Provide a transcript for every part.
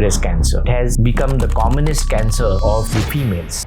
breast cancer. It has become the commonest cancer of the females.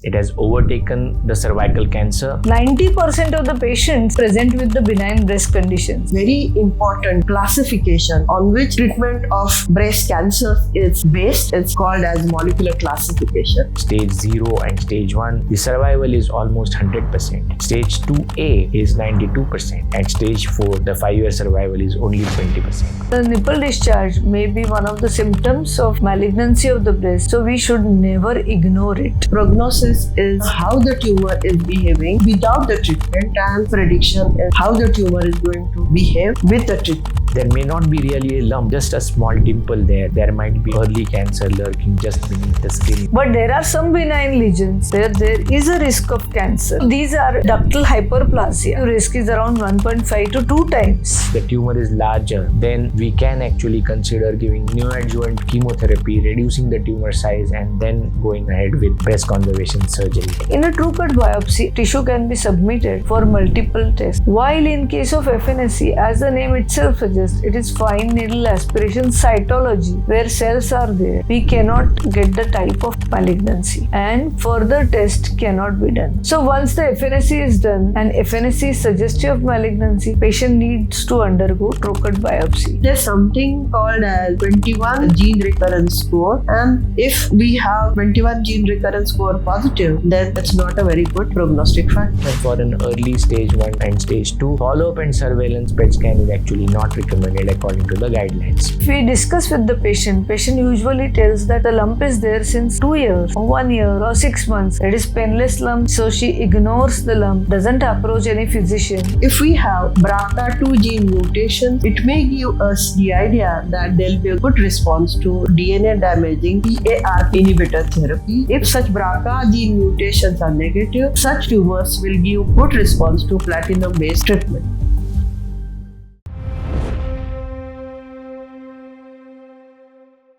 It has overtaken the cervical cancer. 90% of the patients present with the benign breast conditions. Very important classification on which treatment of breast cancer is based. It's called as molecular classification. Stage 0 and stage 1, the survival is almost 100%. Stage 2A is 92%, and stage 4, the 5-year survival is only 20%. The nipple discharge may be one of the symptoms of malignancy of the breast, so we should never ignore it. Prognosis is how the tumor is behaving without the treatment, and prediction is how the tumor is going to behave with the treatment. There may not be really a lump, just a small dimple there. There might be early cancer lurking just beneath the skin. But there are some benign lesions where there is a risk of cancer. These are ductal hyperplasia. The risk is around 1.5 to 2 times. The tumor is larger, then we can actually consider giving neoadjuvant chemotherapy, reducing the tumor size, and then going ahead with breast conservation surgery. In a true cut biopsy, tissue can be submitted for multiple tests. While in case of FNSC, as the name itself suggests, it is fine needle aspiration cytology where cells are there. We cannot get the type of malignancy, and further test cannot be done. So once the FNSC is done and FNSC is suggestive of malignancy, patient needs to undergo true cut biopsy. There's something called as 21 gene recurrence score, and if we have 21 gene recurrence score positive, then that's not a very good prognostic factor. For an early stage 1 and stage 2, follow-up and surveillance PET scan is actually not recommended according to the guidelines. If we discuss with the patient usually tells that the lump is there since 2 years, or 1 year, or 6 months. It is painless lump, so she ignores the lump, doesn't approach any physician. If we have BRCA2 gene mutation, it may give us the idea that there will be a good response to DNA damaging PAR inhibitor therapy. If such BRCA gene mutations are negative, such tumors will give good response to platinum-based treatment.